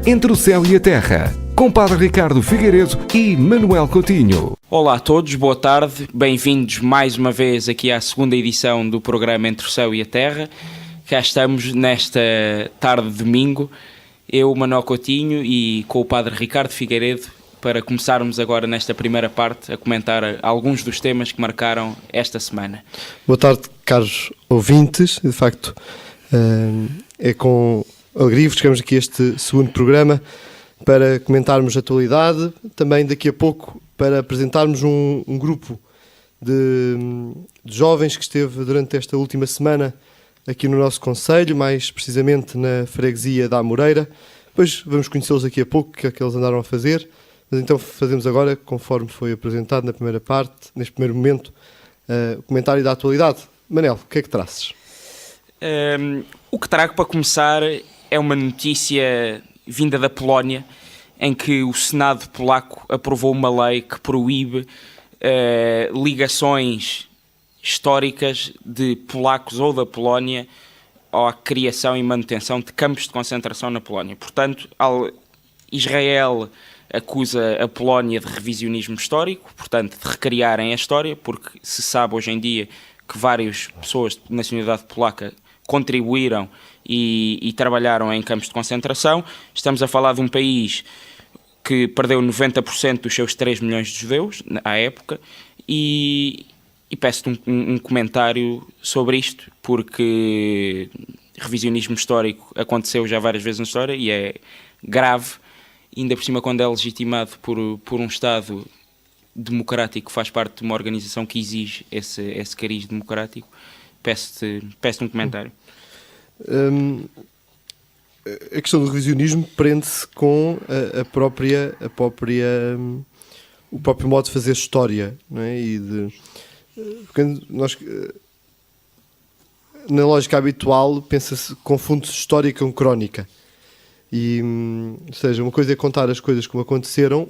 Entre o Céu e a Terra, com Padre Ricardo Figueiredo e Manuel Coutinho. Olá a todos, boa tarde, bem-vindos mais uma vez aqui à segunda edição do programa Entre o Céu e a Terra. Cá estamos nesta tarde de domingo, eu, Manuel Coutinho, e com o Padre Ricardo Figueiredo, para começarmos agora nesta primeira parte a comentar alguns dos temas que marcaram esta semana. Boa tarde, caros ouvintes. De facto, é com alegria que chegamos aqui a este segundo programa para comentarmos a atualidade. Também daqui a pouco para apresentarmos um grupo de jovens que esteve durante esta última semana aqui no nosso concelho, mais precisamente na freguesia da Amoreira. Depois vamos conhecê-los daqui a pouco, o que é que eles andaram a fazer. Mas então fazemos agora, conforme foi apresentado na primeira parte, neste primeiro momento, o comentário da atualidade. Manel, o que é que trazes? O que trago para começar é uma notícia vinda da Polónia, em que o Senado polaco aprovou uma lei que proíbe ligações históricas de polacos ou da Polónia à criação e manutenção de campos de concentração na Polónia. Portanto, Israel acusa a Polónia de revisionismo histórico, portanto, de recriarem a história, porque se sabe hoje em dia que várias pessoas de nacionalidade polaca contribuíram e trabalharam em campos de concentração. Estamos a falar de um país que perdeu 90% dos seus 3 milhões de judeus à época e peço-te um comentário sobre isto, porque revisionismo histórico aconteceu já várias vezes na história e é grave, ainda por cima quando é legitimado por um Estado democrático que faz parte de uma organização que exige esse cariz democrático. Peço-te um comentário. A questão do revisionismo prende-se com o próprio modo de fazer história, não é? Porque nós, na lógica habitual, confunde-se história com crónica. Ou seja, uma coisa é contar as coisas como aconteceram,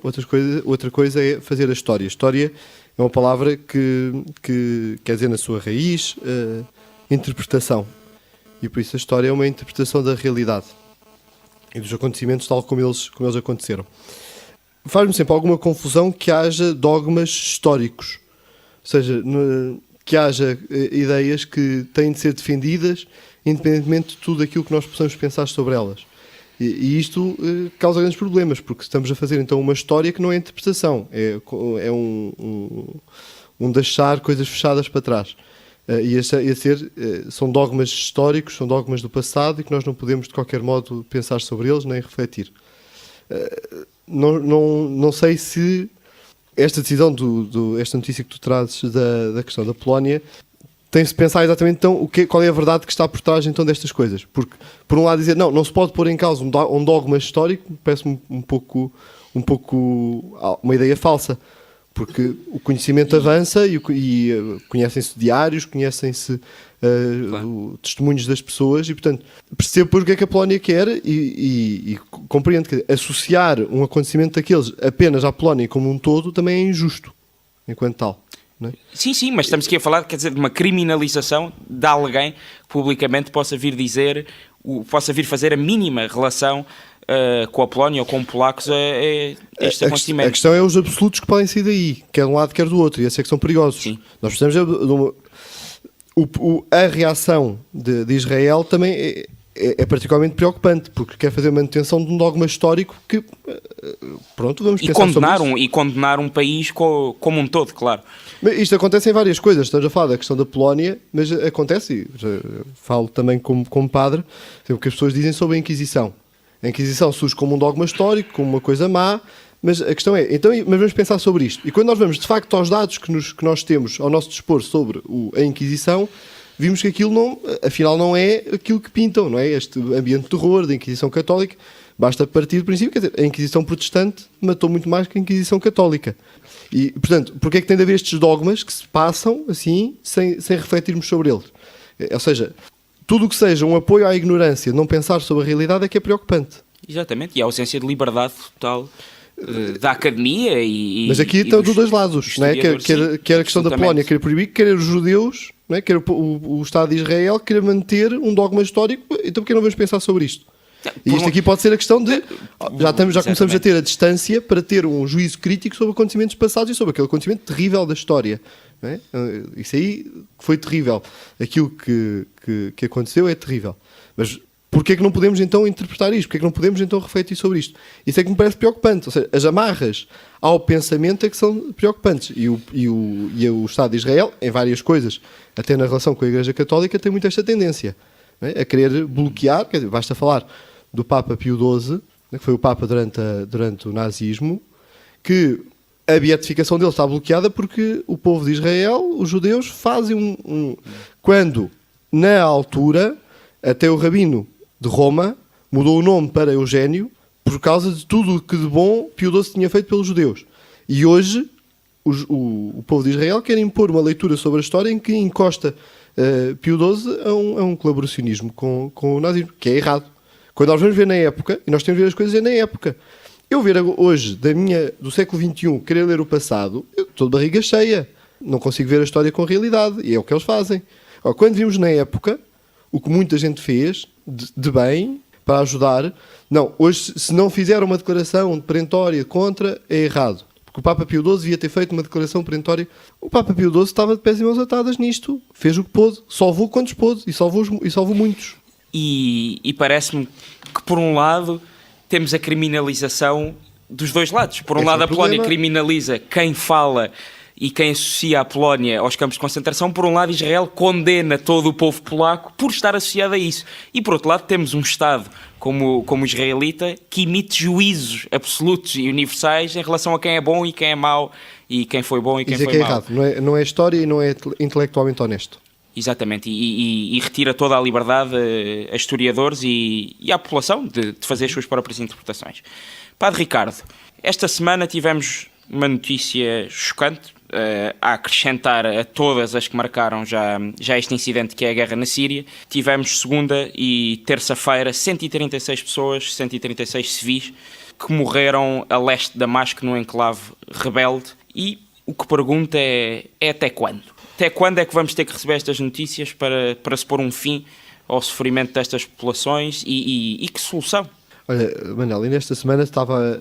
outra coisa é fazer a história. História é uma palavra que quer dizer na sua raiz interpretação. E por isso a história é uma interpretação da realidade e dos acontecimentos tal como eles aconteceram. Faz-me sempre alguma confusão que haja dogmas históricos. Ou seja, que haja ideias que têm de ser defendidas independentemente de tudo aquilo que nós possamos pensar sobre elas. E isto causa grandes problemas, porque estamos a fazer então uma história que não é interpretação, é um deixar coisas fechadas para trás. São dogmas históricos, são dogmas do passado e que nós não podemos de qualquer modo pensar sobre eles nem refletir. Não sei se esta decisão, esta notícia que tu trazes da questão da Polónia, tem-se de pensar exatamente então qual é a verdade que está por trás então destas coisas. Porque, por um lado, dizer não se pode pôr em causa um dogma histórico, parece-me um pouco uma ideia falsa. Porque o conhecimento avança e conhecem-se diários, conhecem-se testemunhos das pessoas e, portanto, percebo depois o que é que a Polónia quer e compreendo que associar um acontecimento daqueles apenas à Polónia como um todo também é injusto, enquanto tal. Não é? Sim, mas estamos aqui a falar, quer dizer, de uma criminalização de alguém que publicamente possa vir fazer a mínima relação com a Polónia ou com polacos estes acontecimentos. A questão é os absolutos que podem sair daí, quer de um lado, quer do outro, e esses é que são perigosos. Sim. Nós precisamos a reação de Israel também é particularmente preocupante, porque quer fazer manutenção de um dogma histórico que, vamos pensar sobre isso. E condenar um país como um todo, claro. Mas isto acontece em várias coisas. Estamos a falar da questão da Polónia, mas acontece, e falo também como padre, o que as pessoas dizem sobre a Inquisição. A Inquisição surge como um dogma histórico, como uma coisa má, mas a questão é, mas vamos pensar sobre isto. E quando nós vamos, de facto, aos dados que nós temos ao nosso dispor sobre a Inquisição, vimos que aquilo afinal não é aquilo que pintam, não é? Este ambiente de terror da Inquisição Católica. Basta partir do princípio, quer dizer, a Inquisição Protestante matou muito mais que a Inquisição Católica. E, portanto, porque é que tem de haver estes dogmas que se passam assim, sem refletirmos sobre eles? Ou seja, tudo o que seja um apoio à ignorância, não pensar sobre a realidade, é que é preocupante. Exatamente, e a ausência de liberdade total da academia Mas aqui estão dos dois lados, não é? Quer a questão da Polónia querer proibir, quer os judeus, não é? Quer o Estado de Israel querer manter um dogma histórico. Então porquê não vamos pensar sobre isto? E isto aqui pode ser a questão de... Já começamos a ter a distância para ter um juízo crítico sobre acontecimentos passados e sobre aquele acontecimento terrível da história. Não é? Isso aí foi terrível. Aquilo que aconteceu é terrível. Mas porquê é que não podemos então interpretar isto? Porquê é que não podemos então refletir sobre isto? Isso é que me parece preocupante. Ou seja, as amarras ao pensamento é que são preocupantes. E o Estado de Israel, em várias coisas, até na relação com a Igreja Católica, tem muito esta tendência, não é? A querer bloquear. Quer dizer, basta falar do Papa Pio XII, que foi o Papa durante o nazismo, que a beatificação dele está bloqueada porque o povo de Israel, os judeus, fazem quando, na altura, até o rabino de Roma mudou o nome para Eugénio por causa de tudo o que de bom Pio XII tinha feito pelos judeus. E hoje o povo de Israel quer impor uma leitura sobre a história em que encosta Pio XII a um colaboracionismo com o nazismo, que é errado. Quando nós vamos ver na época, e nós temos de ver as coisas na época, eu ver hoje, do século XXI, querer ler o passado, eu estou de barriga cheia. Não consigo ver a história com realidade. E é o que eles fazem. Quando vimos na época, o que muita gente fez, de bem, para ajudar, não, hoje, se não fizer uma declaração perentória contra, é errado. Porque o Papa Pio XII devia ter feito uma declaração perentória. O Papa Pio XII estava de pés e mãos atadas nisto. Fez o que pôde. Salvou quantos pôde. E salvou muitos. E parece-me que, por um lado, temos a criminalização dos dois lados. Por um lado, a Polónia criminaliza quem fala e quem associa a Polónia aos campos de concentração. Por um lado, Israel condena todo o povo polaco por estar associado a isso. E, por outro lado, temos um Estado como o israelita que emite juízos absolutos e universais em relação a quem é bom e quem é mau, e quem foi bom e quem foi mau. Isso é que é errado. Não é história e não é intelectualmente honesto. Exatamente, e retira toda a liberdade a historiadores e à população de fazer as suas próprias interpretações. Padre Ricardo, esta semana tivemos uma notícia chocante, a acrescentar a todas as que marcaram já este incidente, que é a guerra na Síria. Tivemos segunda e terça-feira 136 pessoas, 136 civis, que morreram a leste de Damasco, num enclave rebelde. E o que pergunto é até quando? Até quando é que vamos ter que receber estas notícias para se pôr um fim ao sofrimento destas populações e que solução? Olha, Manel, e nesta semana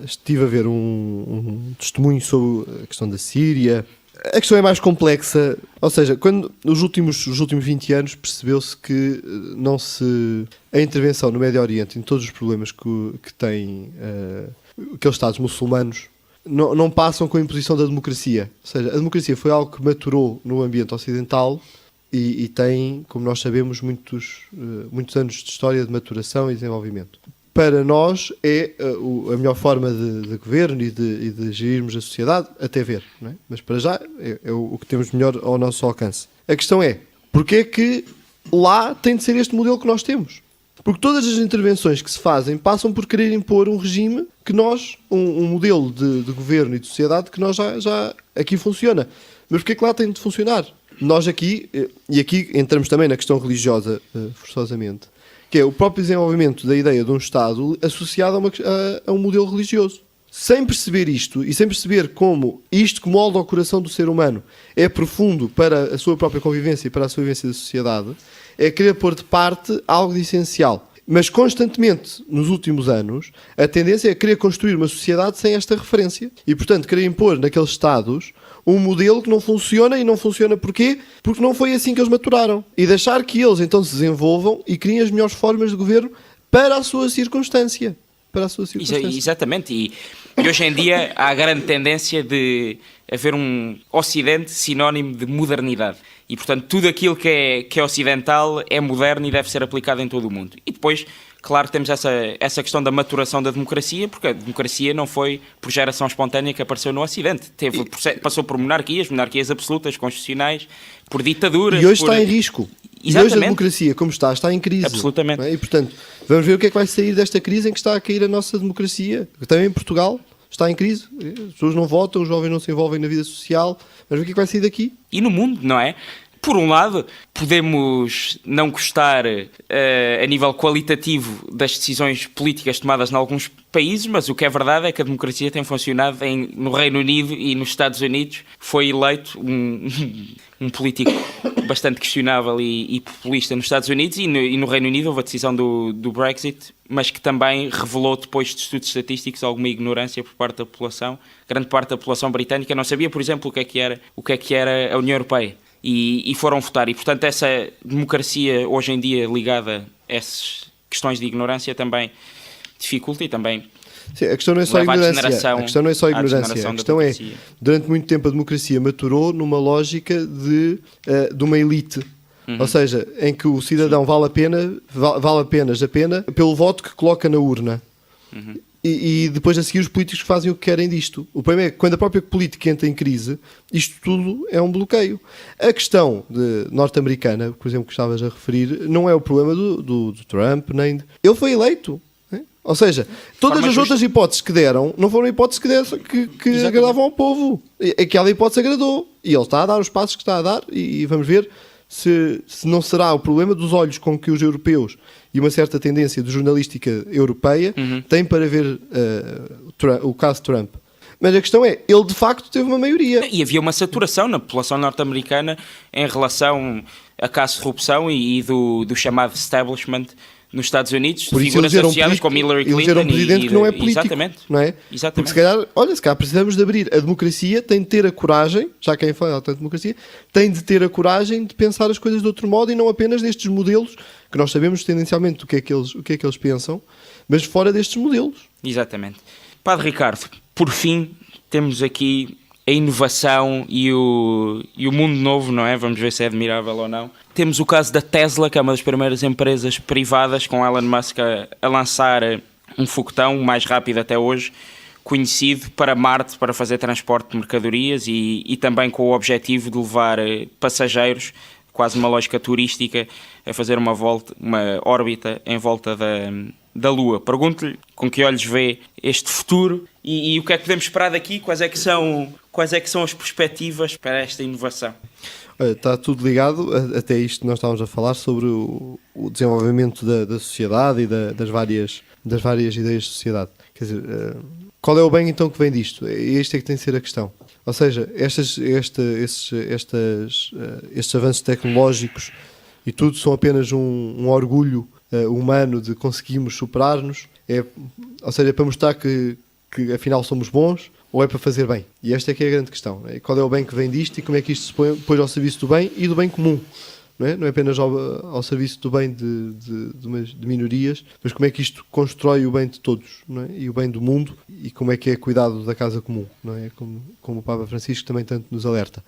estive a ver um testemunho sobre a questão da Síria. A questão é mais complexa, ou seja, quando nos últimos 20 anos percebeu-se que a intervenção no Médio Oriente, em todos os problemas que têm aqueles Estados muçulmanos, não passam com a imposição da democracia. Ou seja, a democracia foi algo que maturou no ambiente ocidental e tem, como nós sabemos, muitos anos de história de maturação e desenvolvimento. Para nós é a melhor forma de governo e de gerirmos a sociedade, até ver. Não é? Mas para já é o que temos melhor ao nosso alcance. A questão é, porquê é que lá tem de ser este modelo que nós temos? Porque todas as intervenções que se fazem passam por querer impor um regime que um modelo de governo e de sociedade que nós já aqui funciona. Mas porquê é que lá tem de funcionar? Nós aqui, e aqui entramos também na questão religiosa, forçosamente, que é o próprio desenvolvimento da ideia de um Estado associado a um modelo religioso. Sem perceber isto e sem perceber como isto que molda o coração do ser humano é profundo para a sua própria convivência e para a sua vivência da sociedade, é querer pôr de parte algo de essencial. Mas constantemente, nos últimos anos, a tendência é querer construir uma sociedade sem esta referência. E, portanto, querer impor naqueles Estados um modelo que não funciona. E não funciona porquê? Porque não foi assim que eles maturaram. E deixar que eles então se desenvolvam e criem as melhores formas de governo para a sua circunstância. Exatamente. E hoje em dia há a grande tendência de haver um Ocidente sinónimo de modernidade. E, portanto, tudo aquilo que é ocidental é moderno e deve ser aplicado em todo o mundo. E depois, claro, temos essa questão da maturação da democracia, porque a democracia não foi por geração espontânea que apareceu no Ocidente. Passou por monarquias absolutas, constitucionais, por ditaduras. E hoje está em risco. Exatamente. E hoje a democracia, como está em crise. Absolutamente. E, portanto, vamos ver o que é que vai sair desta crise em que está a cair a nossa democracia. Também em Portugal está em crise. As pessoas não votam, os jovens não se envolvem na vida social. Vamos ver o que é que vai sair daqui. E no mundo, não é? Por um lado, podemos não gostar a nível qualitativo das decisões políticas tomadas em alguns países, mas o que é verdade é que a democracia tem funcionado no Reino Unido e nos Estados Unidos. Foi eleito um político bastante questionável e populista nos Estados Unidos, e no Reino Unido houve a decisão do Brexit, mas que também revelou, depois de estudos estatísticos, alguma ignorância por parte da população. Grande parte da população britânica não sabia, por exemplo, o que é que era a União Europeia. E foram votar. E, portanto, essa democracia hoje em dia ligada a essas questões de ignorância também dificulta e também... Sim, a questão não é só a ignorância. A questão não é só a ignorância. A questão é, durante muito tempo a democracia maturou numa lógica de uma elite. Ou seja, em que o cidadão vale apenas a pena pelo voto que coloca na urna. E depois a seguir os políticos fazem o que querem disto. O problema é que quando a própria política entra em crise, isto tudo é um bloqueio. A questão norte-americana, por exemplo, que estavas a referir, não é o problema do Trump, nem... Ele foi eleito. Né? Ou seja, todas as outras hipóteses que deram não foram hipóteses que agradavam ao povo. Aquela hipótese agradou. E ele está a dar os passos que está a dar, e vamos ver se não será o problema dos olhos com que os europeus e uma certa tendência de jornalística europeia têm para ver o caso Trump. Mas a questão é, ele de facto teve uma maioria. E havia uma saturação na população norte-americana em relação a casos de corrupção e do chamado establishment nos Estados Unidos, de figuras associadas como Hillary Clinton. Elegeram um presidente que não é político. Exatamente. Não é? Exatamente. Porque se calhar precisamos de abrir. A democracia tem de ter a coragem, já quem fala tanto de democracia, tem de ter a coragem de pensar as coisas de outro modo e não apenas destes modelos, que nós sabemos tendencialmente o que é que eles pensam, mas fora destes modelos. Exatamente. Padre Ricardo, por fim, temos aqui a inovação e o mundo novo, não é? Vamos ver se é admirável ou não. Temos o caso da Tesla, que é uma das primeiras empresas privadas, com Elon Musk a lançar um foguetão, o mais rápido até hoje, conhecido, para Marte, para fazer transporte de mercadorias e também com o objetivo de levar passageiros, quase uma lógica turística, a fazer uma órbita em volta da Lua. Pergunto-lhe com que olhos vê este futuro e o que é que podemos esperar daqui, quais é que são as perspectivas para esta inovação? Está tudo ligado, até isto que nós estávamos a falar, sobre o desenvolvimento da sociedade e das várias ideias de sociedade. Quer dizer, qual é o bem então que vem disto? Este é que tem de ser a questão. Ou seja, estes avanços tecnológicos e tudo são apenas um orgulho humano de conseguirmos superar-nos, ou seja, é para mostrar que afinal somos bons, ou é para fazer bem? E esta é que é a grande questão. Qual é o bem que vem disto e como é que isto se põe ao serviço do bem e do bem comum? Não é apenas ao serviço do bem de minorias, mas como é que isto constrói o bem de todos, não é? E o bem do mundo, e como é que é cuidado da casa comum, não é? Como o Papa Francisco também tanto nos alerta.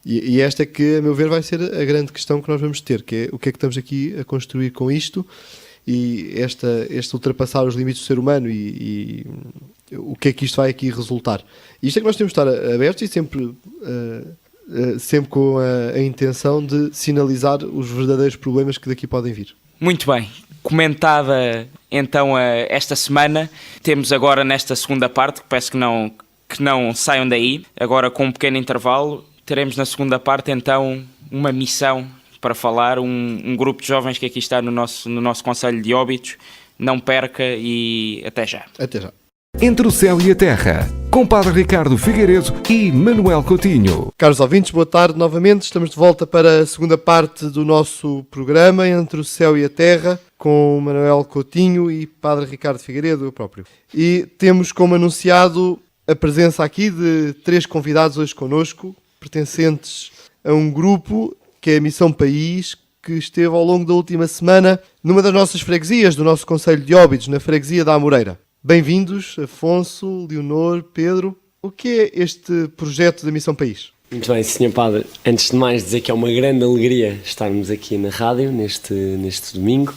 E esta é que, a meu ver, vai ser a grande questão que nós vamos ter, que é o que é que estamos aqui a construir com isto, e este ultrapassar os limites do ser humano e o que é que isto vai aqui resultar. E isto é que nós temos de estar abertos e sempre com a intenção de sinalizar os verdadeiros problemas que daqui podem vir. Muito bem. Comentada então esta semana, temos agora nesta segunda parte, que peço que não saiam daí, agora com um pequeno intervalo, teremos na segunda parte então uma missão para falar, um grupo de jovens que aqui está no nosso Conselho de Óbidos. Não perca e até já. Até já. Entre o Céu e a Terra, com Padre Ricardo Figueiredo e Manuel Coutinho. Caros ouvintes, boa tarde novamente. Estamos de volta para a segunda parte do nosso programa Entre o Céu e a Terra, com Manuel Coutinho e Padre Ricardo Figueiredo, eu próprio. E temos como anunciado a presença aqui de 3 convidados hoje connosco, pertencentes a um grupo que é a Missão País, que esteve ao longo da última semana numa das nossas freguesias, do nosso Concelho de Óbidos, na freguesia da Amoreira. Bem-vindos, Afonso, Leonor, Pedro. O que é este projeto da Missão País? Muito bem, Sr. Padre. Antes de mais dizer que é uma grande alegria estarmos aqui na rádio neste domingo.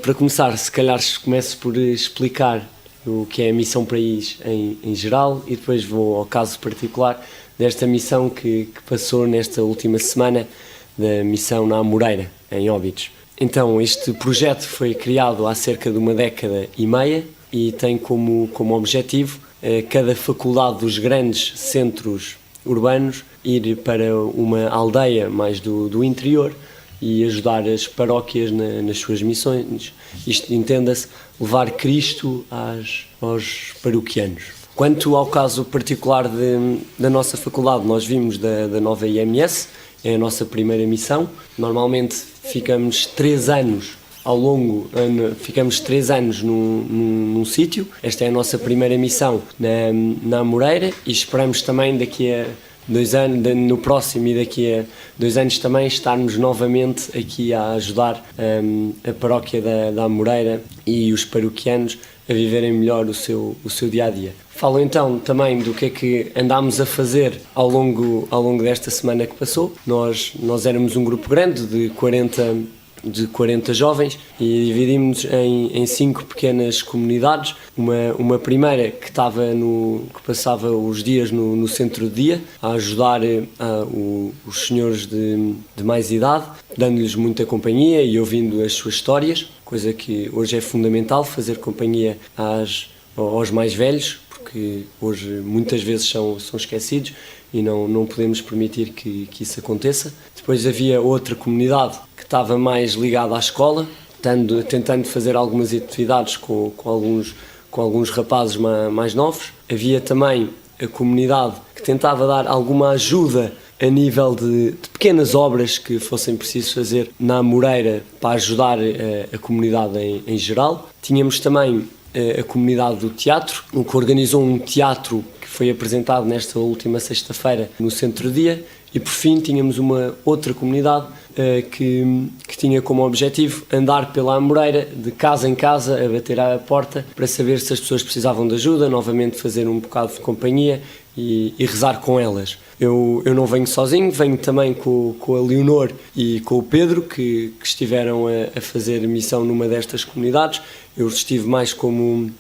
Para começar, se calhar começo por explicar o que é a Missão País em geral e depois vou ao caso particular desta missão que passou nesta última semana, da missão na Amoreira, em Óbidos. Então, este projeto foi criado há cerca de 1 década e meia e tem como objetivo cada faculdade dos grandes centros urbanos, ir para uma aldeia mais do interior e ajudar as paróquias nas suas missões. Isto, entenda-se, levar Cristo aos paroquianos. Quanto ao caso particular da nossa faculdade, nós vimos da nova IMS, é a nossa primeira missão. Normalmente ficamos 3 anos ficamos 3 anos num sítio. Esta é a nossa primeira missão na Amoreira e esperamos também daqui a 2 anos, no próximo e daqui a 2 anos também estarmos novamente aqui a ajudar a paróquia da Amoreira e os paroquianos a viverem melhor o seu dia-a-dia. Falo então também do que é que andámos a fazer ao longo desta semana que passou. Nós éramos um grupo grande de 40 jovens e dividimos em 5 pequenas comunidades. Uma primeira que passava os dias no centro de dia a ajudar os senhores de mais idade, dando-lhes muita companhia e ouvindo as suas histórias, coisa que hoje é fundamental, fazer companhia aos mais velhos, porque hoje muitas vezes são esquecidos e não podemos permitir que isso aconteça. Depois havia outra comunidade que estava mais ligada à escola, tentando fazer algumas atividades com alguns rapazes mais novos. Havia também a comunidade que tentava dar alguma ajuda a nível de pequenas obras que fossem preciso fazer na Amoreira para ajudar a comunidade em geral. Tínhamos também a comunidade do teatro, que organizou um teatro que foi apresentado nesta última sexta-feira no centro-dia. E por fim tínhamos uma outra comunidade que tinha como objetivo andar pela Amoreira, de casa em casa, a bater à porta para saber se as pessoas precisavam de ajuda, novamente fazer um bocado de companhia e rezar com elas. Eu não venho sozinho, venho também com a Leonor e com o Pedro, que estiveram a fazer missão numa destas comunidades. Eu estive mais como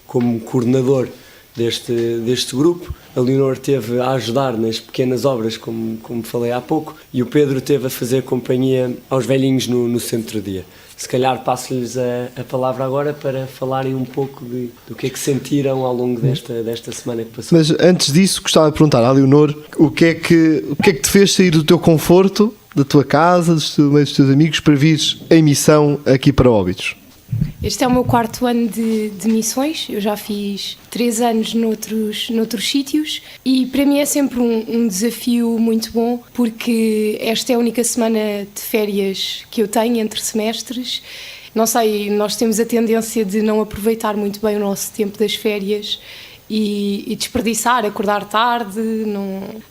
coordenador deste grupo. A Leonor esteve a ajudar nas pequenas obras, como falei há pouco, e o Pedro esteve a fazer companhia aos velhinhos no centro-dia. Se calhar passo-lhes a palavra agora para falarem um pouco do que é que sentiram ao longo desta semana que passou. Mas antes disso, gostava de perguntar à Leonor o que é que te fez sair do teu conforto, da tua casa, dos teus amigos, para vires em missão aqui para Óbidos? Este é o meu 4º ano de missões. Eu já fiz 3 anos noutros sítios e para mim é sempre um desafio muito bom, porque esta é a única semana de férias que eu tenho entre semestres. Não sei, nós temos a tendência de não aproveitar muito bem o nosso tempo das férias e desperdiçar, acordar tarde,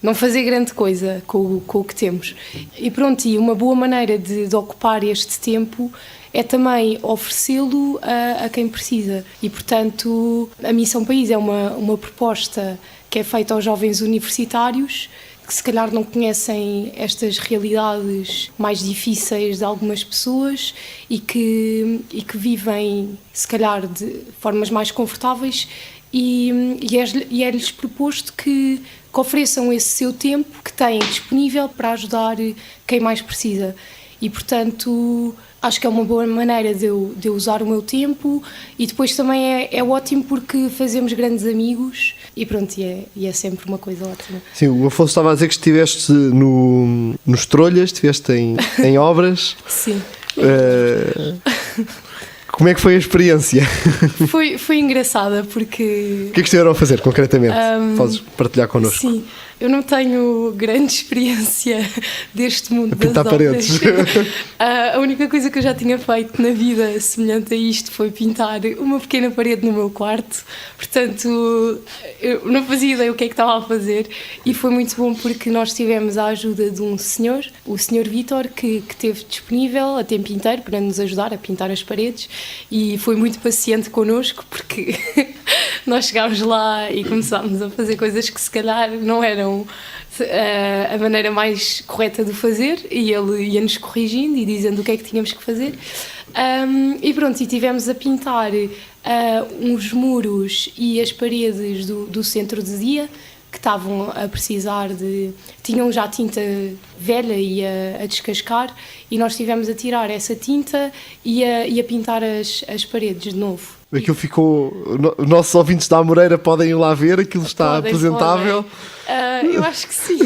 não fazer grande coisa com o que temos. E pronto, e uma boa maneira de ocupar este tempo é também oferecê-lo a quem precisa. E, portanto, a Missão País é uma proposta que é feita aos jovens universitários que se calhar não conhecem estas realidades mais difíceis de algumas pessoas e que vivem, se calhar, de formas mais confortáveis e é-lhes proposto que ofereçam esse seu tempo que têm disponível para ajudar quem mais precisa. E, portanto, acho que é uma boa maneira de eu usar o meu tempo e depois também é ótimo porque fazemos grandes amigos e pronto, e é sempre uma coisa ótima. Sim, o Afonso estava a dizer que estiveste nos Trolhas, estiveste em obras. Sim. Como é que foi a experiência? Foi engraçada porque... O que é que estiveram a fazer concretamente? Podes partilhar connosco? Sim, eu não tenho grande experiência deste mundo das pintar obras. paredes. A única coisa que eu já tinha feito na vida semelhante a isto foi pintar uma pequena parede no meu quarto. Portanto, eu não fazia ideia o que é que estava a fazer e foi muito bom porque nós tivemos a ajuda de um senhor, o senhor Vítor, que esteve disponível a tempo inteiro para nos ajudar a pintar as paredes e foi muito paciente connosco porque nós chegámos lá e começámos a fazer coisas que se calhar não eram a maneira mais correta de fazer e ele ia-nos corrigindo e dizendo o que é que tínhamos que fazer. E pronto, e tivemos a pintar uns muros e as paredes do centro de dia que estavam a precisar tinham já tinta velha e a descascar e nós tivemos a tirar essa tinta e a pintar as paredes de novo. Aquilo ficou... Os nossos ouvintes da Amoreira podem ir lá ver, aquilo está apresentável. Eu acho que sim.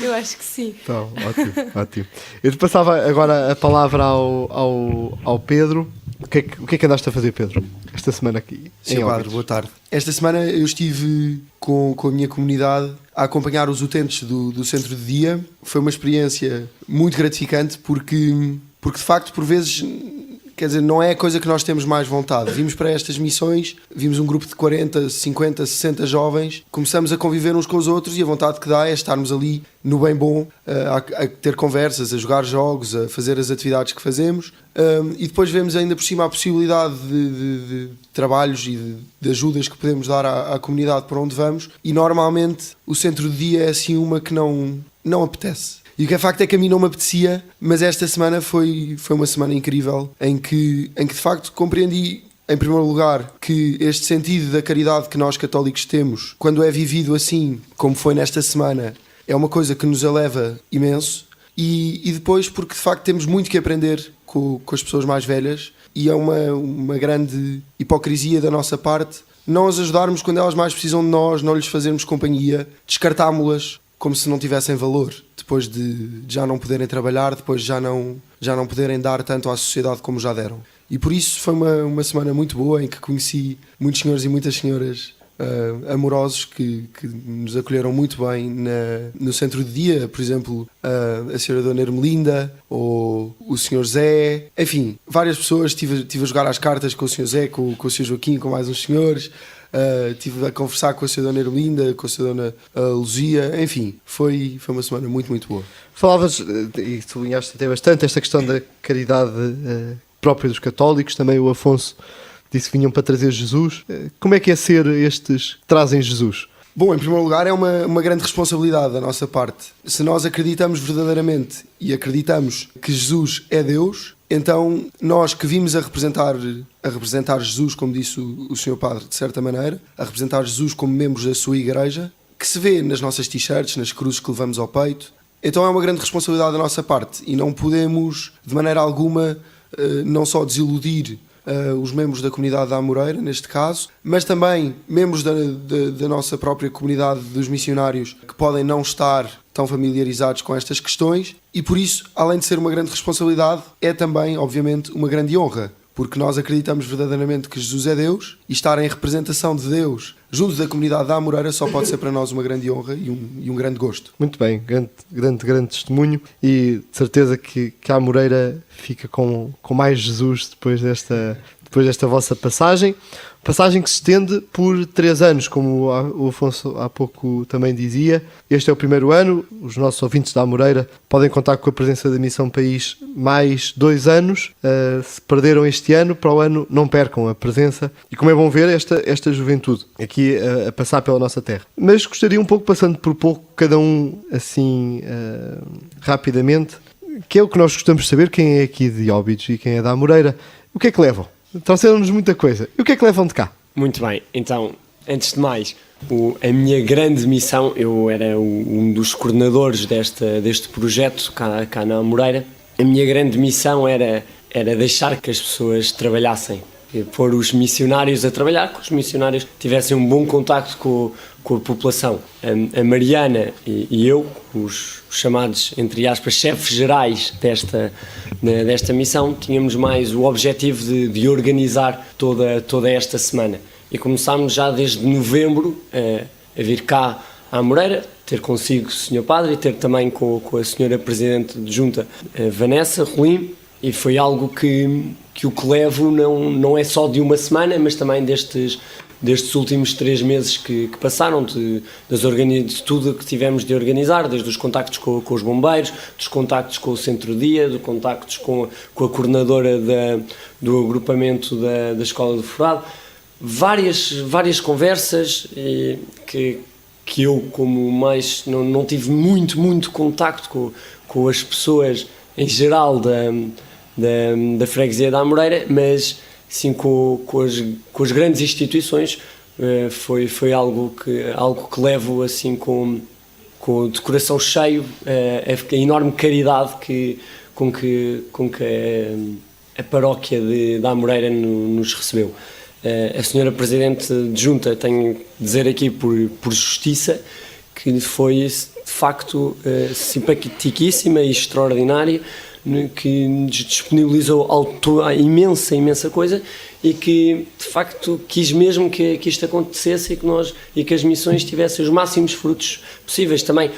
Eu acho que sim. Então, ótimo, ótimo. Eu te passava agora a palavra ao Pedro. O que é que andaste a fazer, Pedro, esta semana aqui? Sim, padre, boa tarde. Esta semana eu estive com a minha comunidade a acompanhar os utentes do centro de dia. Foi uma experiência muito gratificante porque de facto, por vezes, quer dizer, não é a coisa que nós temos mais vontade. Vimos para estas missões, vimos um grupo de 40, 50, 60 jovens, começamos a conviver uns com os outros e a vontade que dá é estarmos ali no bem bom, a ter conversas, a jogar jogos, a fazer as atividades que fazemos, e depois vemos ainda por cima a possibilidade de trabalhos e de ajudas que podemos dar à comunidade por onde vamos, e normalmente o centro de dia é assim uma que não apetece. E o que é facto é que a mim não me apetecia, mas esta semana foi uma semana incrível em que de facto compreendi, em primeiro lugar, que este sentido da caridade que nós católicos temos, quando é vivido assim, como foi nesta semana, é uma coisa que nos eleva imenso. E depois porque de facto temos muito que aprender com as pessoas mais velhas, e é uma grande hipocrisia da nossa parte não as ajudarmos quando elas mais precisam de nós, não lhes fazermos companhia, descartámo-las como se não tivessem valor, depois de já não poderem trabalhar, depois já não poderem dar tanto à sociedade como já deram. E por isso foi uma semana muito boa, em que conheci muitos senhores e muitas senhoras amorosos que nos acolheram muito bem no centro de dia, por exemplo, a senhora Dona Ermelinda ou o senhor Zé, enfim, várias pessoas. Estive a jogar às cartas com o senhor Zé, com o senhor Joaquim, com mais uns senhores. Estive a conversar com a senhora Dona Ermelinda, com a senhora Dona Luzia, enfim, foi uma semana muito, muito boa. Falavas, e sublinhaste até bastante, esta questão da caridade própria dos católicos, também o Afonso disse que vinham para trazer Jesus. Como é que é ser estes que trazem Jesus? Bom, em primeiro lugar, é uma grande responsabilidade da nossa parte. Se nós acreditamos verdadeiramente e acreditamos que Jesus é Deus, então nós que vimos a representar Jesus, como disse o Sr. Padre, de certa maneira, a representar Jesus como membros da sua igreja, que se vê nas nossas t-shirts, nas cruzes que levamos ao peito, então é uma grande responsabilidade da nossa parte e não podemos, de maneira alguma, não só desiludir os membros da comunidade da Amoreira, neste caso, mas também membros da nossa própria comunidade dos missionários que podem não estar tão familiarizados com estas questões, e por isso, além de ser uma grande responsabilidade, é também, obviamente, uma grande honra, porque nós acreditamos verdadeiramente que Jesus é Deus, e estar em representação de Deus junto da comunidade da Amoreira só pode ser para nós uma grande honra e um grande gosto. Muito bem, grande testemunho, e de certeza que a Amoreira fica com mais Jesus depois desta vossa passagem que se estende por 3 anos, como o Afonso há pouco também dizia. Este é o primeiro ano, os nossos ouvintes da Amoreira podem contar com a presença da Missão País mais 2 anos. Se perderam este ano, para o ano não percam a presença, e como é bom ver esta juventude aqui a passar pela nossa terra. Mas gostaria um pouco, passando por pouco, cada um assim rapidamente, que é o que nós gostamos de saber, quem é aqui de Óbidos e quem é da Amoreira. O que é que levam? Trouxeram-nos muita coisa. E o que é que levam de cá? Muito bem, então, antes de mais, a minha grande missão, eu era um dos coordenadores deste projeto cá na Amoreira. A minha grande missão era deixar que as pessoas trabalhassem, pôr os missionários a trabalhar, que os missionários tivessem um bom contacto com a população. A Mariana e eu, os chamados, entre aspas, chefes gerais desta missão, tínhamos mais o objetivo de organizar toda esta semana. E começámos já desde novembro a vir cá à Moreira, ter consigo o Sr. Padre e ter também com a Sra. Presidente de Junta, Vanessa Rolim, e foi algo que o que levo não é só de uma semana, mas também destes últimos 3 meses que passaram, de tudo que tivemos de organizar, desde os contactos com os bombeiros, dos contactos com o centro-dia, dos contactos com a coordenadora do agrupamento da Escola do Forrado, várias conversas que eu, como mais, não tive muito contacto com as pessoas em geral da freguesia da Amoreira, mas sim com as grandes instituições. Foi algo que levo assim com de coração cheio, a enorme caridade com que a paróquia da Amoreira nos recebeu. A senhora Presidente de Junta, tenho de dizer aqui por justiça, que foi de facto simpaticíssima e extraordinária, que nos disponibilizou a imensa coisa e que de facto quis mesmo que isto acontecesse e que as missões tivessem os máximos frutos possíveis. Também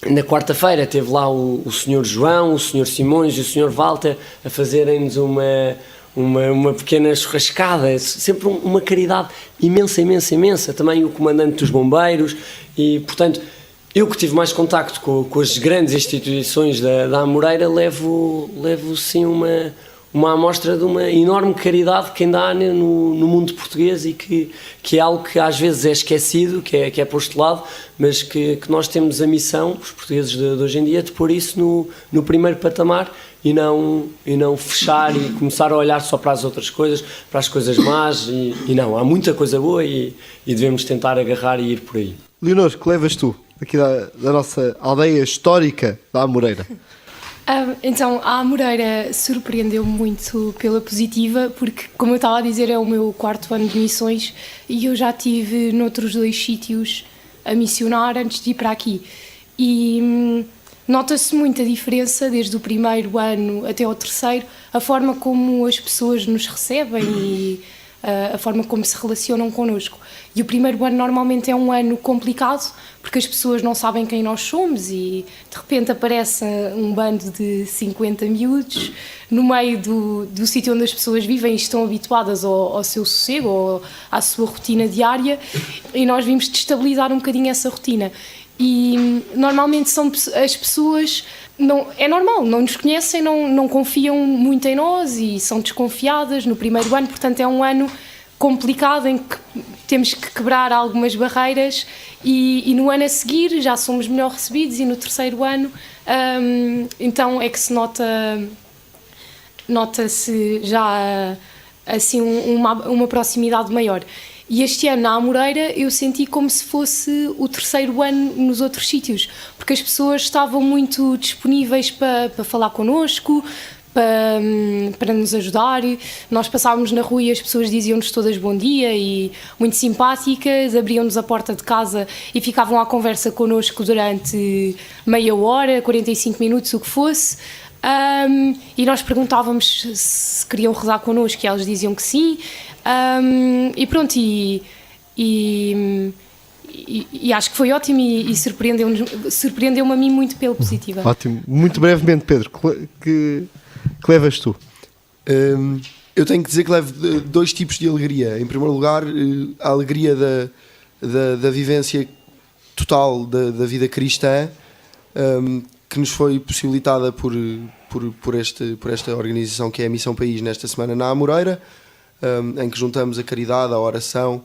na quarta-feira teve lá o Sr. João, o Sr. Simões e o Sr. Walter a fazerem-nos uma pequena churrascada, sempre uma caridade imensa. Também o comandante dos bombeiros e, portanto, eu que tive mais contacto com as grandes instituições da Amoreira levo sim uma amostra de uma enorme caridade que ainda há no mundo português e que é algo que às vezes é esquecido, que é posto de lado, mas que nós temos a missão, os portugueses de hoje em dia, de pôr isso no primeiro patamar e não fechar e começar a olhar só para as outras coisas, para as coisas más e não, há muita coisa boa e devemos tentar agarrar e ir por aí. Leonor, que levas tu aqui da nossa aldeia histórica da Amoreira? Então, a Amoreira surpreendeu-me muito pela positiva, porque, como eu estava a dizer, é o meu 4º ano de missões e eu já estive noutros 2 sítios a missionar antes de ir para aqui. E nota-se muita diferença, desde o primeiro ano até ao terceiro, a forma como as pessoas nos recebem e a forma como se relacionam connosco. E o primeiro ano normalmente é um ano complicado, porque as pessoas não sabem quem nós somos e de repente aparece um bando de 50 miúdos no meio do sítio onde as pessoas vivem e estão habituadas ao seu sossego ou à sua rotina diária, e nós vimos destabilizar um bocadinho essa rotina. E normalmente são as pessoas, é normal, não nos conhecem, não confiam muito em nós e são desconfiadas no primeiro ano, portanto é um ano complicado em que temos que quebrar algumas barreiras e no ano a seguir já somos melhor recebidos e no terceiro ano então é que nota-se já assim uma proximidade maior. E este ano, na Amoreira, eu senti como se fosse o terceiro ano nos outros sítios, porque as pessoas estavam muito disponíveis para falar connosco, para nos ajudar. Nós passávamos na rua e as pessoas diziam-nos todas bom dia e muito simpáticas, abriam-nos a porta de casa e ficavam à conversa connosco durante meia hora, 45 minutos, o que fosse. E nós perguntávamos se queriam rezar connosco e elas diziam que sim. E pronto, e acho que foi ótimo e surpreendeu-me a mim muito pela positiva. Ótimo. Muito brevemente, Pedro, que levas tu? Eu tenho que dizer que levo 2 tipos de alegria. Em primeiro lugar, a alegria da vivência total da vida cristã, que nos foi possibilitada por esta organização que é a Missão País nesta semana na Amoreira, em que juntamos a caridade, a oração,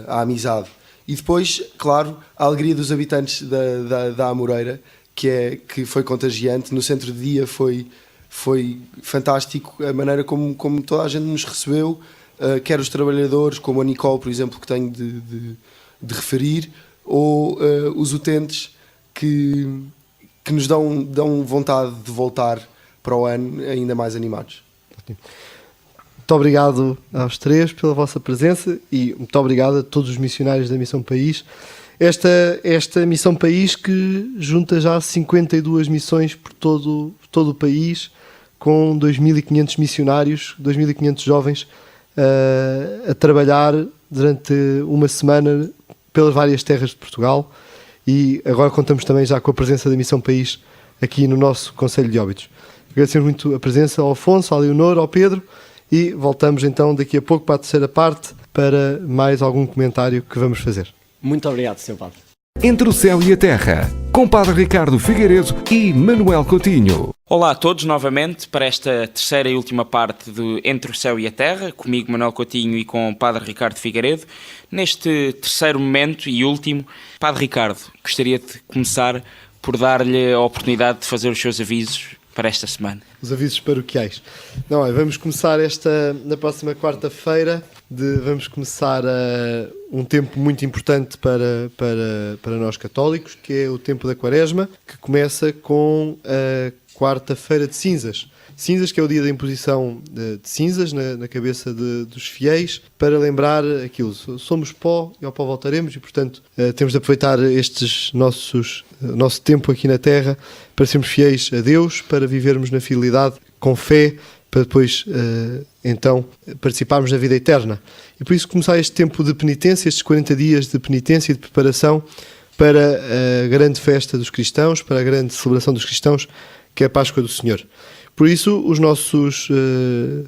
a amizade. E depois, claro, a alegria dos habitantes da Amoreira, que foi contagiante. No centro de dia foi fantástico a maneira como toda a gente nos recebeu, quer os trabalhadores, como a Nicole, por exemplo, que tenho de referir, ou os utentes que nos dão vontade de voltar para o ano ainda mais animados. Muito obrigado aos 3 pela vossa presença e muito obrigado a todos os missionários da Missão País. Esta Missão País que junta já 52 missões por todo o país, com 2.500 missionários, 2.500 jovens a trabalhar durante uma semana pelas várias terras de Portugal, e agora contamos também já com a presença da Missão País aqui no nosso Concelho de Óbidos. Agradecemos muito a presença ao Afonso, à Leonor, ao Pedro, e voltamos então daqui a pouco para a terceira parte para mais algum comentário que vamos fazer. Muito obrigado, Sr. Padre. Entre o Céu e a Terra, com Padre Ricardo Figueiredo e Manuel Coutinho. Olá a todos novamente para esta terceira e última parte do Entre o Céu e a Terra, comigo Manuel Coutinho e com o Padre Ricardo Figueiredo. Neste terceiro momento e último, Padre Ricardo, gostaria de começar por dar-lhe a oportunidade de fazer os seus avisos para esta semana. Os avisos paroquiais. Não, vamos começar na próxima quarta-feira, vamos começar um tempo muito importante para nós católicos, que é o tempo da Quaresma, que começa com a quarta-feira de cinzas. cinzas, que é o dia da imposição de cinzas na cabeça dos fiéis, para lembrar aquilo, somos pó e ao pó voltaremos, e portanto temos de aproveitar nosso tempo aqui na Terra para sermos fiéis a Deus, para vivermos na fidelidade com fé, para depois então participarmos da vida eterna. E por isso começar este tempo de penitência, estes 40 dias de penitência e de preparação para a grande festa dos cristãos, para a grande celebração dos cristãos, que é a Páscoa do Senhor. Por isso, os nossos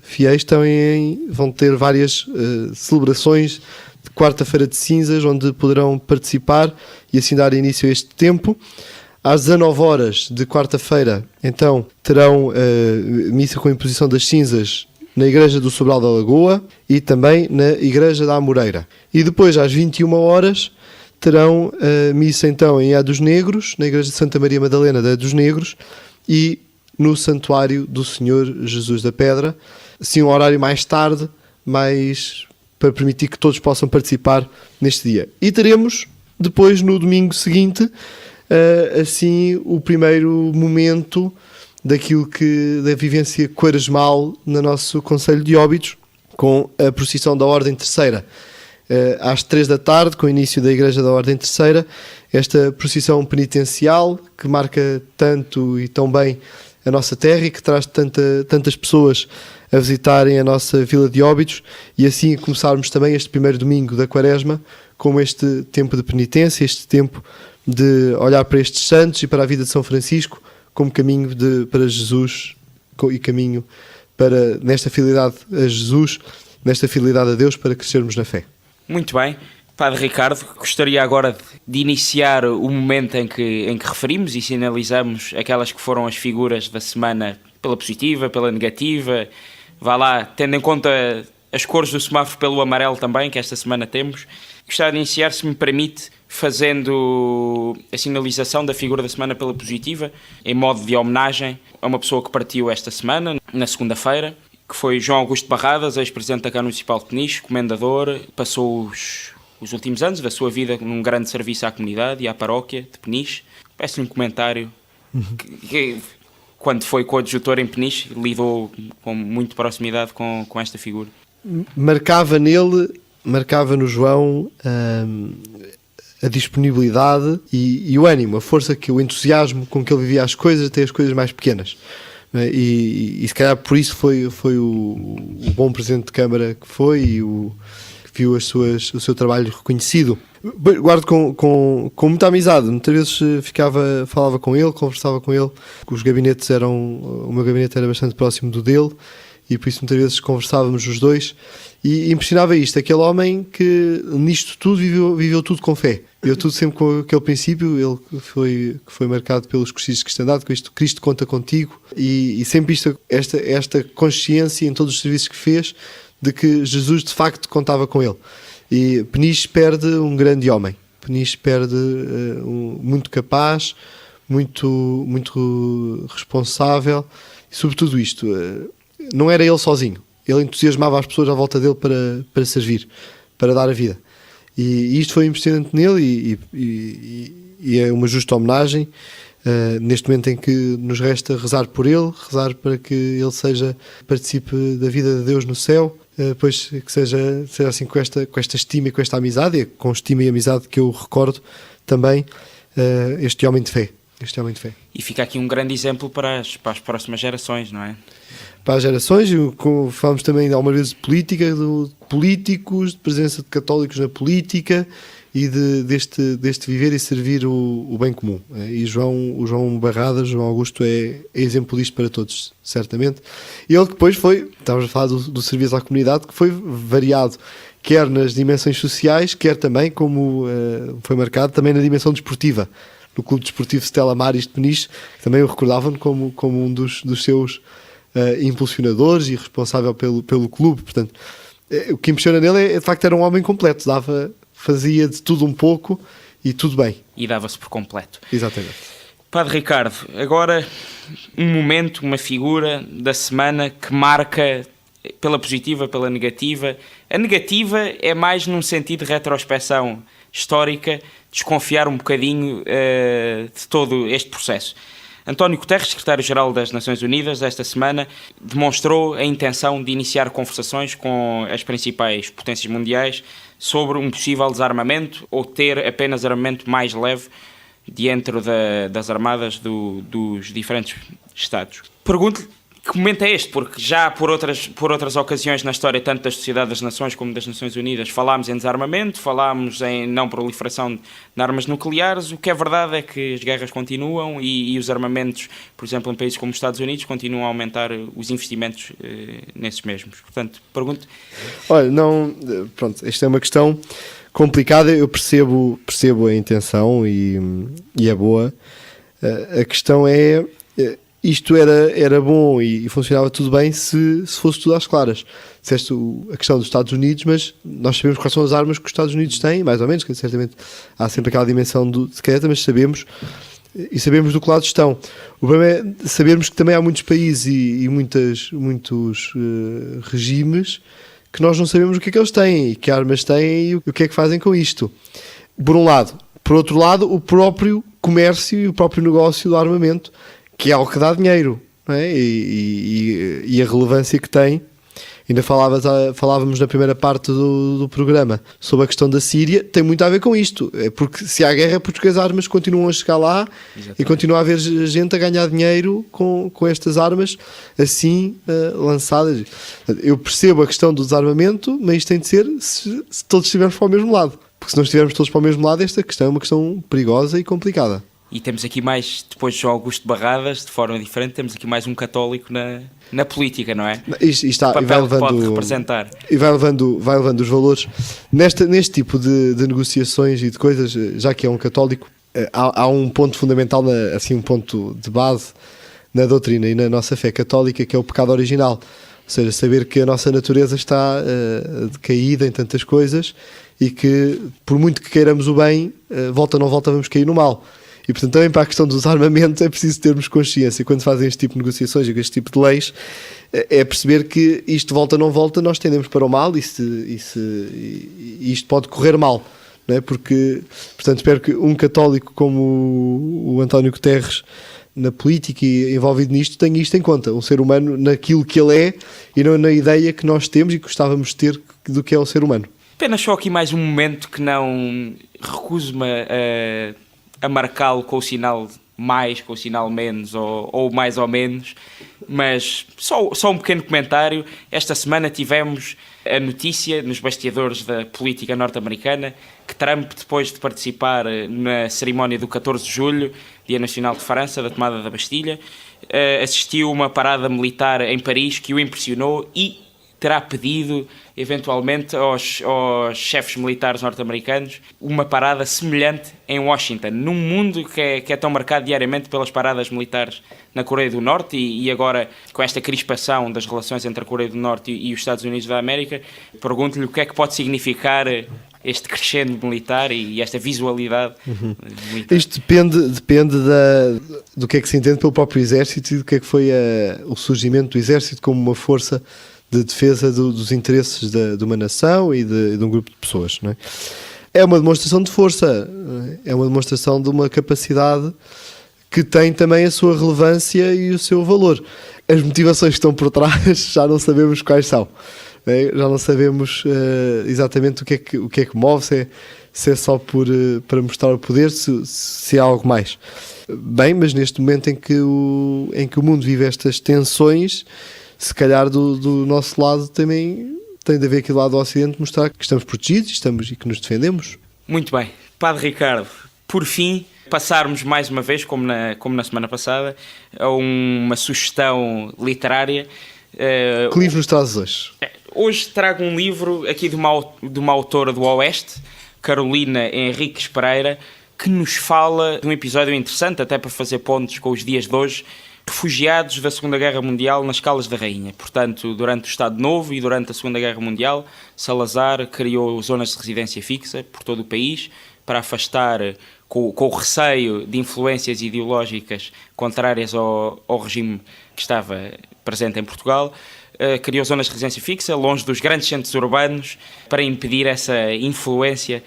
fiéis também vão ter várias celebrações de quarta-feira de cinzas, onde poderão participar e assim dar início a este tempo. Às 19 horas de quarta-feira, então, terão missa com a imposição das cinzas na Igreja do Sobral da Lagoa e também na Igreja da Amoreira. E depois, às 21 horas, terão missa então em A dos Negros, na Igreja de Santa Maria Madalena da dos Negros, e no Santuário do Senhor Jesus da Pedra, assim um horário mais tarde, para permitir que todos possam participar neste dia. E teremos depois, no domingo seguinte, assim o primeiro momento da vivência quaresmal no nosso Concelho de Óbidos, com a procissão da Ordem Terceira. Às 3 da tarde, com o início da Igreja da Ordem Terceira, esta procissão penitencial que marca tanto e tão bem a nossa terra e que traz tantas pessoas a visitarem a nossa Vila de Óbidos, e assim começarmos também este primeiro domingo da Quaresma com este tempo de penitência, este tempo de olhar para estes santos e para a vida de São Francisco como caminho para Jesus e caminho para, nesta fidelidade a Jesus, nesta fidelidade a Deus, para crescermos na fé. Muito bem. Padre Ricardo, gostaria agora de iniciar o momento em que referimos e sinalizamos aquelas que foram as figuras da semana, pela positiva, pela negativa, vá lá, tendo em conta as cores do semáforo pelo amarelo também, que esta semana temos. Gostaria de iniciar, se me permite, fazendo a sinalização da figura da semana pela positiva, em modo de homenagem a uma pessoa que partiu esta semana, na segunda-feira, que foi João Augusto Barradas, ex-presidente da Câmara Municipal de Peniche, comendador, passou os últimos anos da sua vida num grande serviço à comunidade e à paróquia de Peniche. Peço-lhe um comentário. Que, quando foi coadjutor em Peniche, lidou com muita proximidade com esta figura. Marcava no João a disponibilidade e o ânimo, a força, o entusiasmo com que ele vivia as coisas, até as coisas mais pequenas. E se calhar por isso foi o bom presidente de Câmara que foi e que viu o seu trabalho reconhecido. Guardo com muita amizade, muitas vezes falava com ele, conversava com ele. O meu gabinete era bastante próximo do dele e por isso muitas vezes conversávamos os dois, e impressionava aquele homem que nisto tudo viveu tudo com fé, viveu tudo sempre com aquele princípio. Ele que foi marcado pelos cursos de cristandade, com isto, Cristo conta contigo, e sempre esta consciência em todos os serviços que fez de que Jesus de facto contava com ele. E Peniche perde um grande homem, Peniche perde muito capaz, muito responsável, e sobretudo isto, não era ele sozinho, ele entusiasmava as pessoas à volta dele para servir, para dar a vida, e isto foi impressionante nele, e é uma justa homenagem neste momento em que nos resta rezar por ele, rezar para que ele participe da vida de Deus no céu, pois que seja assim com esta estima e com esta amizade, e com estima e amizade que eu recordo também este homem de fé. E fica aqui um grande exemplo para as próximas gerações, não é? Para as gerações, falamos também alguma vez de política, de políticos, de presença de católicos na política e deste viver e servir o bem comum. E o João Barradas, João Augusto, é exemplo disto para todos, certamente. E ele depois estávamos a falar do serviço à comunidade, que foi variado, quer nas dimensões sociais, quer também, como foi marcado, também na dimensão desportiva. No Clube Desportivo Stella Maris de Peniche, também o recordavam como um dos seus impulsionadores e responsável pelo clube. Portanto, o que impressiona nele de facto, era um homem completo, fazia de tudo um pouco e tudo bem. E dava-se por completo. Exatamente. Padre Ricardo, agora um momento, uma figura da semana que marca pela positiva, pela negativa. A negativa é mais num sentido de retrospecção histórica, desconfiar um bocadinho de todo este processo. António Guterres, secretário-geral das Nações Unidas, esta semana demonstrou a intenção de iniciar conversações com as principais potências mundiais sobre um possível desarmamento ou ter apenas armamento mais leve dentro das armadas dos diferentes Estados. Pergunto-lhe que momento é este, porque já por outras ocasiões na história, tanto da Sociedade das Nações como das Nações Unidas, falámos em desarmamento, falámos em não proliferação de armas nucleares. O que é verdade é que as guerras continuam e os armamentos, por exemplo, em países como os Estados Unidos, continuam a aumentar os investimentos nesses mesmos. Portanto, pergunto... Olha, não... Pronto, esta é uma questão complicada, eu percebo a intenção e é boa. A questão é... Isto era bom e funcionava tudo bem se fosse tudo às claras. Disseste a questão dos Estados Unidos, mas nós sabemos quais são as armas que os Estados Unidos têm, mais ou menos, que certamente há sempre aquela dimensão secreta, mas sabemos do que lado estão. O problema é sabermos que também há muitos países e muitos regimes que nós não sabemos o que é que eles têm, e que armas têm e o que é que fazem com isto. Por um lado. Por outro lado, o próprio comércio e o próprio negócio do armamento, que é algo que dá dinheiro, não é? E a relevância que tem. Ainda falávamos na primeira parte do programa sobre a questão da Síria, tem muito a ver com isto. É porque se há guerra, porque as armas continuam a chegar lá. Exatamente. E continua a haver gente a ganhar dinheiro com estas armas assim lançadas. Eu percebo a questão do desarmamento, mas isto tem de ser se todos estivermos para o mesmo lado. Porque se não estivermos todos para o mesmo lado, esta questão é uma questão perigosa e complicada. E temos aqui mais, depois de Augusto Barradas, de forma diferente, temos aqui mais um católico na política, não é? Está, o papel que pode representar. E vai levando os valores. Neste tipo de negociações e de coisas, já que é um católico, há um ponto fundamental, assim, um ponto de base na doutrina e na nossa fé católica, que é o pecado original. Ou seja, saber que a nossa natureza está decaída em tantas coisas e que, por muito que queiramos o bem, volta ou não volta, vamos cair no mal. E, portanto, também para a questão dos armamentos é preciso termos consciência. Quando fazem este tipo de negociações e este tipo de leis, é perceber que isto volta ou não volta, nós tendemos para o mal e isto pode correr mal. Não é? Porque, portanto, espero que um católico como o António Guterres, na política e envolvido nisto, tenha isto em conta. Um ser humano naquilo que ele é e não na ideia que nós temos e que gostávamos de ter do que é o ser humano. Apenas só aqui mais um momento que não recuso-me a marcá-lo com o sinal mais, com o sinal menos ou mais ou menos, mas só um pequeno comentário. Esta semana tivemos a notícia nos bastidores da política norte-americana que Trump, depois de participar na cerimónia do 14 de julho, Dia Nacional de França, da tomada da Bastilha, assistiu a uma parada militar em Paris que o impressionou e terá pedido, eventualmente, aos chefes militares norte-americanos uma parada semelhante em Washington, num mundo que é tão marcado diariamente pelas paradas militares na Coreia do Norte e agora com esta crispação das relações entre a Coreia do Norte e os Estados Unidos da América. Pergunto-lhe o que é que pode significar este crescendo militar e esta visualidade militar. Isto depende do que é que se entende pelo próprio exército e do que é que foi o surgimento do exército como uma força de defesa dos interesses de uma nação e de um grupo de pessoas, não é? É uma demonstração de força, é uma demonstração de uma capacidade que tem também a sua relevância e o seu valor. As motivações que estão por trás já não sabemos quais são, não é? Já não sabemos exatamente o que é que move, se é só para mostrar o poder, se há algo mais. Bem, mas neste momento em que o mundo vive estas tensões, se calhar do nosso lado também tem de haver aqui do lado do Ocidente mostrar que estamos protegidos e que nos defendemos. Muito bem. Padre Ricardo, por fim, passarmos mais uma vez, como na semana passada, a uma sugestão literária. Que livro nos trazes hoje? Hoje trago um livro aqui de uma autora do Oeste, Carolina Henriques Pereira, que nos fala de um episódio interessante, até para fazer pontos com os dias de hoje, refugiados da Segunda Guerra Mundial nas Calas da Rainha. Portanto, durante o Estado Novo e durante a Segunda Guerra Mundial, Salazar criou zonas de residência fixa por todo o país para afastar, com o receio de influências ideológicas contrárias ao regime que estava presente em Portugal, criou zonas de residência fixa, longe dos grandes centros urbanos, para impedir essa influência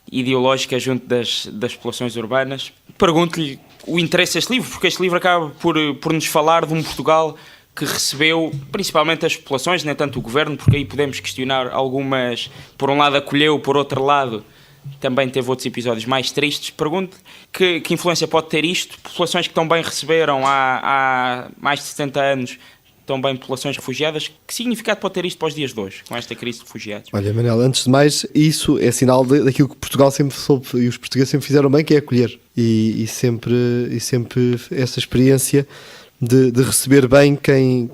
ideológica junto das populações urbanas. Pergunto-lhe o interesse deste livro, porque este livro acaba por nos falar de um Portugal que recebeu principalmente as populações, nem tanto o governo, porque aí podemos questionar algumas, por um lado acolheu, por outro lado também teve outros episódios mais tristes. Pergunto que influência pode ter isto, populações que tão bem receberam há mais de 70 anos, tão bem populações refugiadas, que significado pode ter isto para os dias de hoje, com esta crise de refugiados? Olha, Manel, antes de mais, isso é sinal daquilo que Portugal sempre soube e os portugueses sempre fizeram bem, que é acolher. E sempre essa experiência de receber bem quem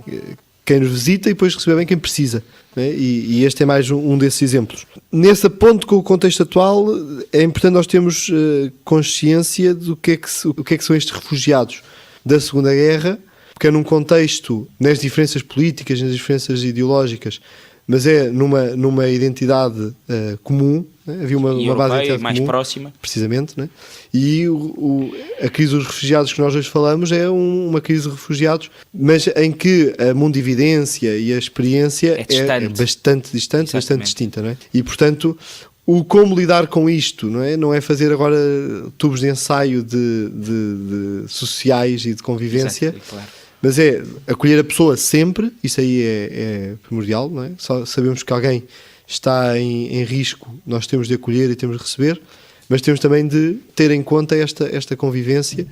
nos visita e depois receber bem quem precisa, né? E este é mais um desses exemplos. Nesse ponto, com o contexto atual, é importante nós termos consciência do que é que são estes refugiados da Segunda Guerra, porque é num contexto, nas diferenças políticas, nas diferenças ideológicas, mas é numa identidade comum, né? Havia uma base de identidade mais comum, próxima. precisamente, né? E a crise dos refugiados que nós hoje falamos é uma crise de refugiados, mas em que a mundividência e a experiência é bastante distante, Exatamente. bastante distinta, não é? E, portanto, o como lidar com isto, não é fazer agora tubos de ensaio de sociais e de convivência, Exato, claro. mas é acolher a pessoa sempre. Isso aí é primordial, não é? Só sabemos que alguém está em risco, nós temos de acolher e temos de receber, mas temos também de ter em conta esta convivência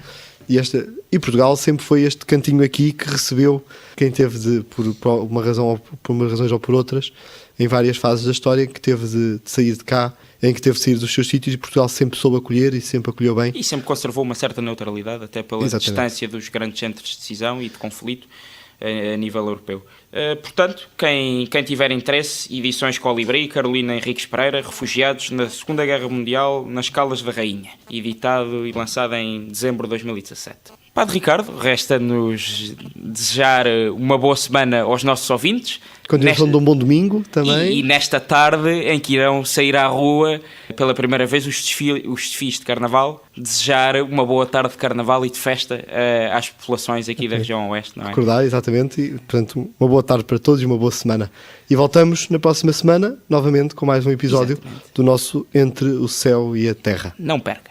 e Portugal sempre foi este cantinho aqui que recebeu quem teve por uma razão ou por umas razões ou por outras, em várias fases da história, que teve de sair de cá, em que teve de sair dos seus sítios, e Portugal sempre soube acolher e sempre acolheu bem. E sempre conservou uma certa neutralidade, até pela Exatamente. distância dos grandes centros de decisão e de conflito a nível europeu. Portanto, quem tiver interesse, edições Colibri, Carolina Henriques Pereira, Refugiados na Segunda Guerra Mundial, nas Caldas da Rainha, editado e lançado em dezembro de 2017. Padre Ricardo, resta-nos desejar uma boa semana aos nossos ouvintes. Continuação de um bom domingo também. E nesta tarde em que irão sair à rua pela primeira vez os desfiles de Carnaval, desejar uma boa tarde de Carnaval e de festa às populações aqui da região oeste, não é? Recordar, exatamente, e portanto uma boa tarde para todos e uma boa semana. E voltamos na próxima semana, novamente, com mais um episódio do nosso Entre o Céu e a Terra. Não perca.